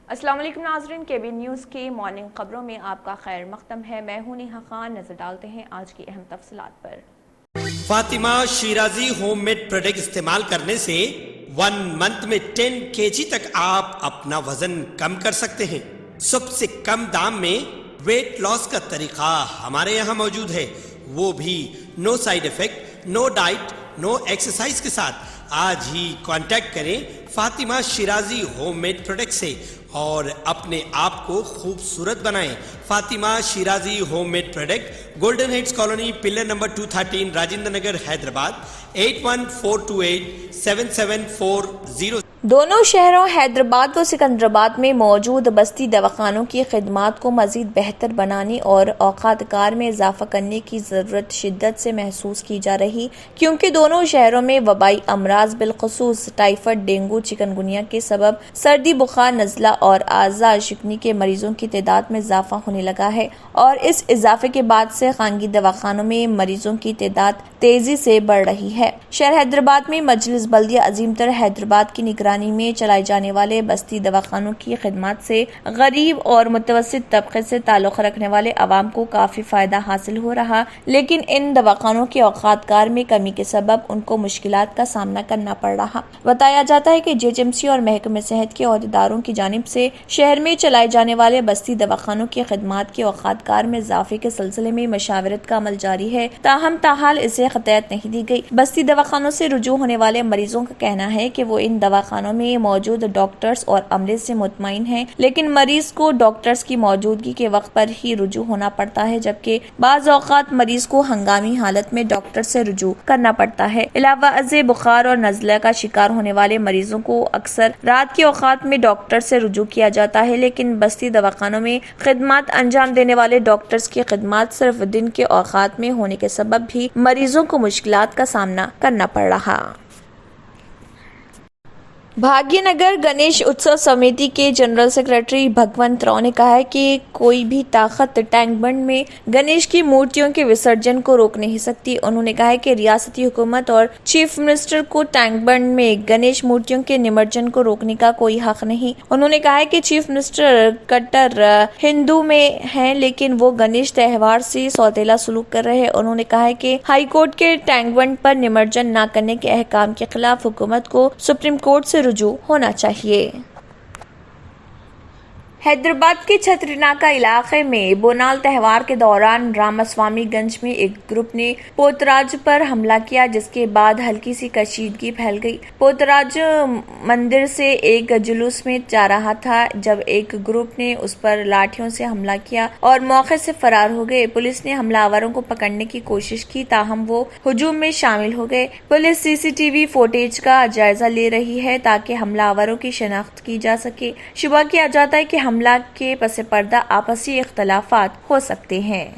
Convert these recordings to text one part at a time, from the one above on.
السلام علیکم ناظرین، KB نیوز کی مارننگ خبروں میں آپ کا خیر مقدم ہے۔ میں ہوں نیہا خان۔ نظر ڈالتے ہیں آج کی اہم تفصیلات پر۔ Fatima Shirazi home made product استعمال کرنے سے 1 منتھ میں 10 kg تک آپ اپنا وزن کم کر سکتے ہیں۔ سب سے کم دام میں ویٹ لاس کا طریقہ ہمارے یہاں موجود ہے، وہ بھی no side effect, no diet, no exercise کے ساتھ۔ آج ہی کانٹیکٹ کریں Fatima Shirazi home made product سے اور اپنے آپ کو خوبصورت بنائیں۔ Fatima Shirazi home made product, Golden Heights colony, pillar number 213، Rajendra Nagar, Hyderabad, 8142877440۔ دونوں شہروں حیدرآباد و سکندرآباد میں موجود بستی دواخانوں کی خدمات کو مزید بہتر بنانے اور اوقات کار میں اضافہ کرنے کی ضرورت شدت سے محسوس کی جا رہی، کیونکہ دونوں شہروں میں وبائی امراض بالخصوص ٹائیفائڈ، ڈینگو، چکن گنیا کے سبب سردی، بخار، نزلہ اور اعضاء شکنی کے مریضوں کی تعداد میں اضافہ ہونے لگا ہے، اور اس اضافے کے بعد سے خانگی دواخانوں میں مریضوں کی تعداد تیزی سے بڑھ رہی ہے۔ شہر حیدرآباد میں مجلس بلدیہ عظیم تر حیدرآباد کی نگرانی میں چلائے جانے والے بستی دواخانوں کی خدمات سے غریب اور متوسط طبقے سے تعلق رکھنے والے عوام کو کافی فائدہ حاصل ہو رہا، لیکن ان دواخانوں کے اوقات کار میں کمی کے سبب ان کو مشکلات کا سامنا کرنا پڑ رہا۔ بتایا جاتا ہے کہ JHMC اور محکمہ صحت کے عہدیداروں کی جانب سے شہر میں چلائے جانے والے بستی دواخانوں کی خدمات کے اوقات کار میں اضافے کے سلسلے میں مشاورت کا عمل جاری ہے، تاہم تاحال اسے قطعیت نہیں دی گئی۔ بستی دواخانوں سے رجوع ہونے والے مریضوں کا کہنا ہے کہ وہ ان دواخانوں میں موجود ڈاکٹرز اور عملے سے مطمئن ہیں، لیکن مریض کو ڈاکٹرز کی موجودگی کے وقت پر ہی رجوع ہونا پڑتا ہے، جبکہ بعض اوقات مریض کو ہنگامی حالت میں ڈاکٹر سے رجوع کرنا پڑتا ہے۔ علاوہ ازیں بخار اور نزلہ کا شکار ہونے والے مریضوں کو اکثر رات کے اوقات میں ڈاکٹر سے رجوع کیا جاتا ہے، لیکن بستی دواخانوں میں خدمات انجام دینے والے ڈاکٹرز کی خدمات صرف دن کے اوقات میں ہونے کے سبب بھی مریضوں کو مشکلات کا سامنا کرنا پڑ رہا۔ بھاگیہ نگر گنیش اتسو سمیتی کے جنرل سیکرٹری بھگونت راؤ نے کہا ہے کہ کوئی بھی طاقت ٹینک بنڈ میں گنیش کی مورتیوں کے وسرجن کو روک نہیں سکتی۔ انہوں نے کہا ہے کہ ریاستی حکومت اور چیف منسٹر کو ٹینک بنڈ میں گنیش مورتیوں کے نمجن کو روکنے کا کوئی حق نہیں۔ انہوں نے کہا ہے کہ چیف منسٹر کٹر ہندو میں ہیں، لیکن وہ گنیش تہوار سے سوتیلا سلوک کر رہے ہیں۔ انہوں نے کہا ہے کہ ہائی کورٹ کے ٹینک بنڈ پر نمجن نہ کرنے کے احکام کے خلاف حکومت کو سپریم کورٹ سے رجوع ہونا چاہیے۔ حیدرآباد کے چھتری ناکہ علاقے میں بونال تہوار کے دوران راماسوامی گنج میں ایک گروپ نے پوتراج پر حملہ کیا، جس کے بعد ہلکی سی کشیدگی پھیل گئی۔ پوتراج مندر سے ایک جلوس میں جا رہا تھا جب ایک گروپ نے اس پر لاٹھیوں سے حملہ کیا اور موقع سے فرار ہو گئے۔ پولیس نے حملہ آوروں کو پکڑنے کی کوشش کی، تاہم وہ ہجوم میں شامل ہو گئے۔ پولیس CCTV فوٹیج کا جائزہ لے رہی ہے تاکہ حملہ آوروں کی شناخت کی جا سکے۔ شبہ کیا جاتا ہے کہ حملہ کے پس پردہ آپسی اختلافات ہو سکتے ہیں۔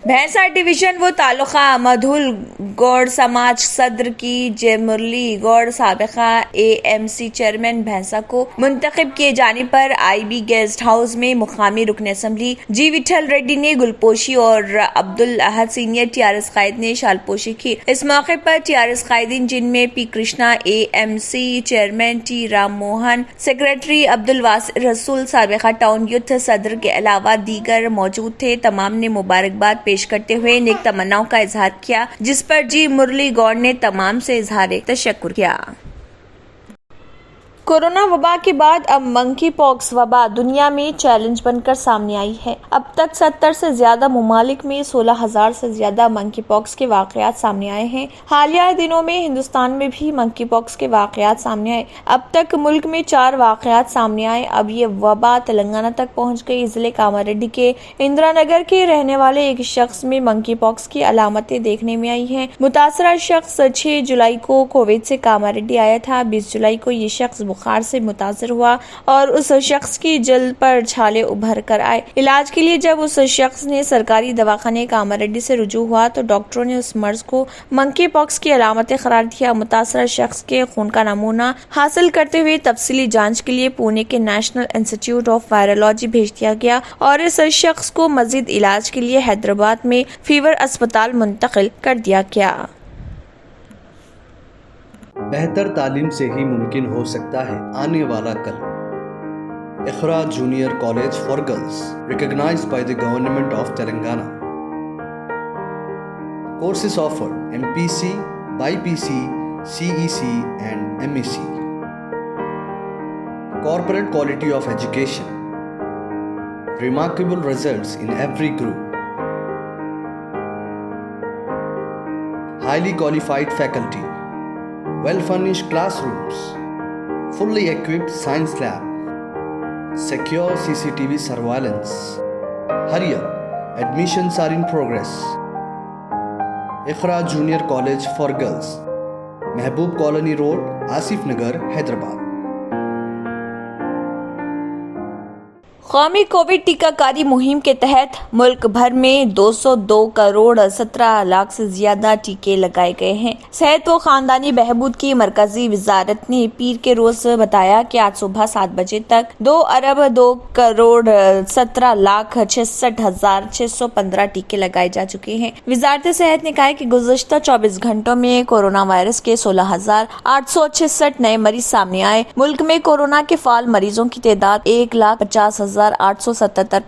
بھینسا ڈویژن و تعلقہ مدھول گوڑ سماج صدر کی جے مرلی گوڑ سابقہ AMC چیئرمین بھینسا کو منتخب کیے جانے پر IB گیسٹ ہاؤس میں مقامی رکن اسمبلی جی وٹھل ریڈی نے گلپوشی اور عبدالاحد سینئر TRS قائد نے شال پوشی کی۔ اس موقع پر TRS قائدین جن میں P Krishna, AMC chairman T Ram Mohan, secretary Abdul Wasay Rasool, سابقہ ٹاؤن یوتھ صدر کے علاوہ دیگر موجود تھے۔ تمام نے مبارکباد پیش کرتے ہوئے نیک تمناؤں کا اظہار کیا، جس پر جی مرلی گوڑ نے تمام سے اظہار تشکر کیا۔ کورونا وبا کے بعد اب منکی پاکس وبا دنیا میں چیلنج بن کر سامنے آئی ہے۔ اب تک 70 سے زیادہ ممالک میں 16,000 سے زیادہ منکی پاکس کے واقعات سامنے آئے ہیں۔ حالیہ دنوں میں ہندوستان میں بھی منکی پاکس کے واقعات سامنے آئے۔ اب تک ملک میں 4 واقعات سامنے آئے۔ اب یہ وبا تلنگانہ تک پہنچ گئی۔ ضلع کاماریڈی کے اندرا نگر کے رہنے والے ایک شخص میں منکی پاکس کی علامتیں دیکھنے میں آئی ہیں۔ متاثرہ شخص 6 جولائی کو کویت سے کاماریڈی آیا تھا۔ 20 جولائی کو یہ شخص بخار سے متاثر ہوا اور اس شخص کی جلد پر چھالے ابھر کر آئے۔ علاج کے لیے جب اس شخص نے سرکاری دواخانے کاماریڈی سے رجوع ہوا تو ڈاکٹروں نے اس مرض کو منکی پاکس کی علامتیں قرار دیا۔ متاثرہ شخص کے خون کا نمونہ حاصل کرتے ہوئے تفصیلی جانچ کے لیے پونے کے نیشنل انسٹی ٹیوٹ آف وائرولوجی بھیج دیا گیا اور اس شخص کو مزید علاج کے لیے حیدرآباد میں فیور اسپتال منتقل کر دیا گیا۔ بہتر تعلیم سے ہی ممکن ہو سکتا ہے آنے والا کل. Iqra junior college for girls recognized by the Government of Telangana. Courses offered: MPC, BPC, CEC and MEC. Corporate quality of education. Remarkable results in every group. Highly qualified faculty. Well-furnished classrooms. Fully equipped science lab. Secure CCTV surveillance. Hurry up, admissions are in progress. Iqra Junior College for Girls, Mehboob Colony Road, Asif Nagar, Hyderabad. قومی Covid ٹیکہ کاری مہم کے تحت ملک بھر میں 202 کروڑ 17 لاکھ سے زیادہ ٹیکے لگائے گئے ہیں. صحت و خاندانی بہبود کی مرکزی وزارت نے پیر کے روز بتایا کہ آج صبح 7 بجے تک 2 ارب 2 کروڑ 17 لاکھ 66,615 ٹیکے لگائے جا چکے ہیں. وزارت صحت نے کہا کہ گزشتہ 24 گھنٹوں میں کورونا وائرس کے 16,866 نئے مریض سامنے آئے. ملک میں کورونا کے فعال مریضوں کی تعداد 1,50,877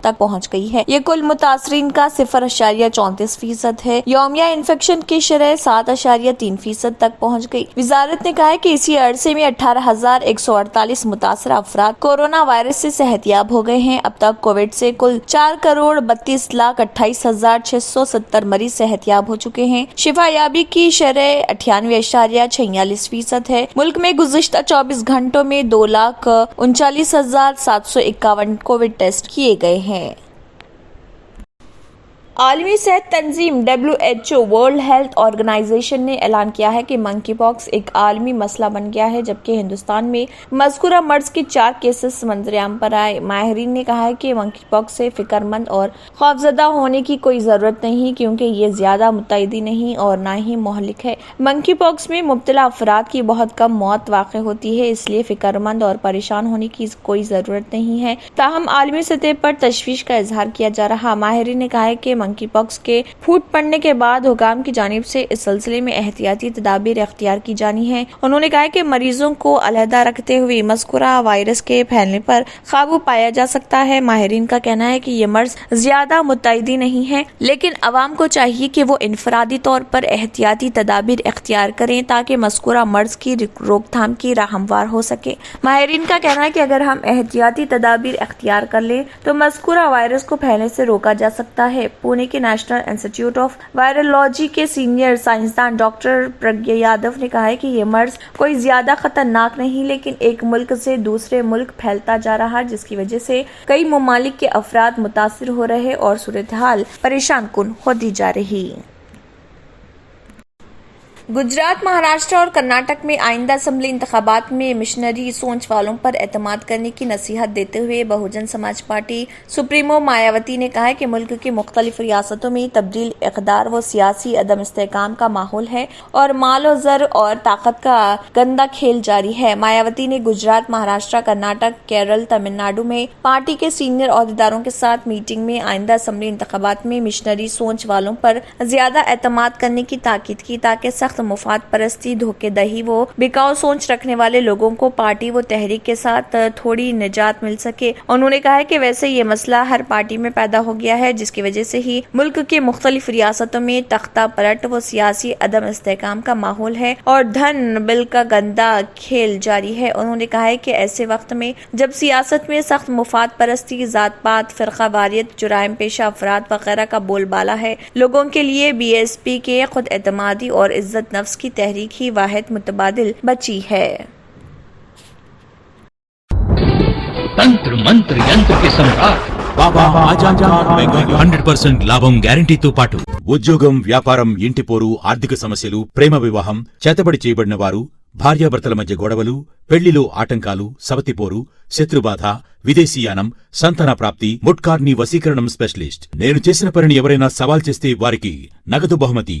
تک پہنچ گئی ہے. یہ کل متاثرین کا 0.34% ہے. یومیہ انفیکشن کی شرح 7.3% تک پہنچ گئی. وزارت نے کہا ہے کہ اسی عرصے میں 18,148 متاثرہ افراد کورونا وائرس سے صحت یاب ہو گئے ہیں. اب تک کووڈ سے کل 4,32,28,670 مریض صحت یاب ہو چکے ہیں. شفا یابی کی شرح 98.46% ہے. ملک میں گزشتہ 24 گھنٹوں میں 2,39,751 کووڈ ٹیسٹ کیے گئے ہیں. عالمی صحت تنظیم WHO ورلڈ ہیلتھ آرگنائزیشن نے اعلان کیا ہے کہ منکی پاکس ایک عالمی مسئلہ بن گیا ہے، جبکہ ہندوستان میں مذکورہ مرض کے 4 کیسز منظر عام پر آئے. ماہرین نے کہا ہے کہ منکی پاکس سے فکر مند اور خوفزدہ ہونے کی کوئی ضرورت نہیں، کیونکہ یہ زیادہ متعدی نہیں اور نہ ہی مہلک ہے. منکی پاکس میں مبتلا افراد کی بہت کم موت واقع ہوتی ہے، اس لیے فکر مند اور پریشان ہونے کی کوئی ضرورت نہیں ہے. تاہم عالمی سطح پر تشویش کا اظہار کیا جا رہا. ماہرین نے کہا ہے کہ منکی پاکس کے پھوٹ پڑنے کے بعد حکام کی جانب سے اس سلسلے میں احتیاطی تدابیر اختیار کی جانی ہیں. انہوں نے کہا کہ مریضوں کو علیحدہ رکھتے ہوئے مذکورہ وائرس کے پھیلنے پر قابو پایا جا سکتا ہے. ماہرین کا کہنا ہے کہ یہ مرض زیادہ متعدی نہیں ہے، لیکن عوام کو چاہیے کہ وہ انفرادی طور پر احتیاطی تدابیر اختیار کریں تاکہ مذکورہ مرض کی روک تھام کی راہ ہموار ہو سکے. ماہرین کا کہنا ہے کہ اگر ہم احتیاطی تدابیر اختیار کر لیں تو مذکورہ وائرس کو پھیلنے سے روکا جا سکتا ہے. پونے کے نیشنل انسٹیٹیوٹ آف وائرولوجی کے سینئر سائنسدان ڈاکٹر پرگیا یادو نے کہا ہے کہ یہ مرض کوئی زیادہ خطرناک نہیں، لیکن ایک ملک سے دوسرے ملک پھیلتا جا رہا، جس کی وجہ سے کئی ممالک کے افراد متاثر ہو رہے اور صورتحال پریشان کن ہوتی جا رہی. گجرات، مہاراشٹر اور کرناٹک میں آئندہ اسمبلی انتخابات میں مشنری سوچ والوں پر اعتماد کرنے کی نصیحت دیتے ہوئے بہوجن سماج پارٹی سپریمو مایاوتی نے کہا ہے کہ ملک کی مختلف ریاستوں میں تبدیل اقدار و سیاسی عدم استحکام کا ماحول ہے اور مال و زر اور طاقت کا گندا کھیل جاری ہے. مایاوتی نے گجرات، مہاراشٹر، کرناٹک، کیرل، تمل ناڈو میں پارٹی کے سینئر عہدیداروں کے ساتھ میٹنگ میں آئندہ اسمبلی انتخابات میں مشنری سوچ والوں پر زیادہ اعتماد کرنے کی تاکید کی تاکہ سخت مفاد پرستی، دھوکے دہی و بکاؤ سوچ رکھنے والے لوگوں کو پارٹی و تحریک کے ساتھ تھوڑی نجات مل سکے. انہوں نے کہا ہے کہ ویسے یہ مسئلہ ہر پارٹی میں پیدا ہو گیا ہے، جس کی وجہ سے ہی ملک کے مختلف ریاستوں میں تختہ پلٹ و سیاسی عدم استحکام کا ماحول ہے اور دھن بل کا گندا کھیل جاری ہے. انہوں نے کہا ہے کہ ایسے وقت میں جب سیاست میں سخت مفاد پرستی، ذات پات، فرقہ واریت، جرائم پیشہ افراد وغیرہ کا بول بالا ہے، لوگوں کے لیے BSP کے خود اعتمادی اور عزت نفس کی تحریک ہی واحد متبادل بچی ہے. తంత్ర మంత్ర యంత్ర కి సమ్రాట్ బాబా ఆజాద్ ఖాన్ బెంగాలీ 100% లాభం గ్యారంటీతో పాటు ఉద్యోగం, వ్యాపారం, ఇంటి పోరు, ఆర్థిక సమస్యలు, ప్రేమ వివాహం, చేతబడి చేయబడిన వారు, భార్యాభర్తల మధ్య గొడవలు, పెళ్లిలో ఆటంకాలు, సవతిపోరు, శత్రుబాధ, విదేశీయానం, సంతాన ప్రాప్తి, ముట్కార్ని వశీకరణం స్పెషలిస్ట్. నేను చేసిన పనిని ఎవరైనా సవాల్ చేస్తే వారికి నగదు బహుమతి.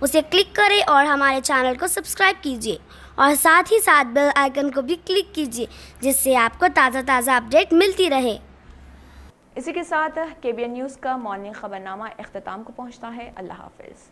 اسے کلک کریں اور ہمارے چینل کو سبسکرائب کیجیے اور ساتھ ہی ساتھ بیل آئیکن کو بھی کلک کیجیے جس سے آپ کو تازہ اپڈیٹ ملتی رہے۔ اسی کے ساتھ KBN نیوز کا مارننگ خبرنامہ اختتام کو پہنچتا ہے۔ اللہ حافظ۔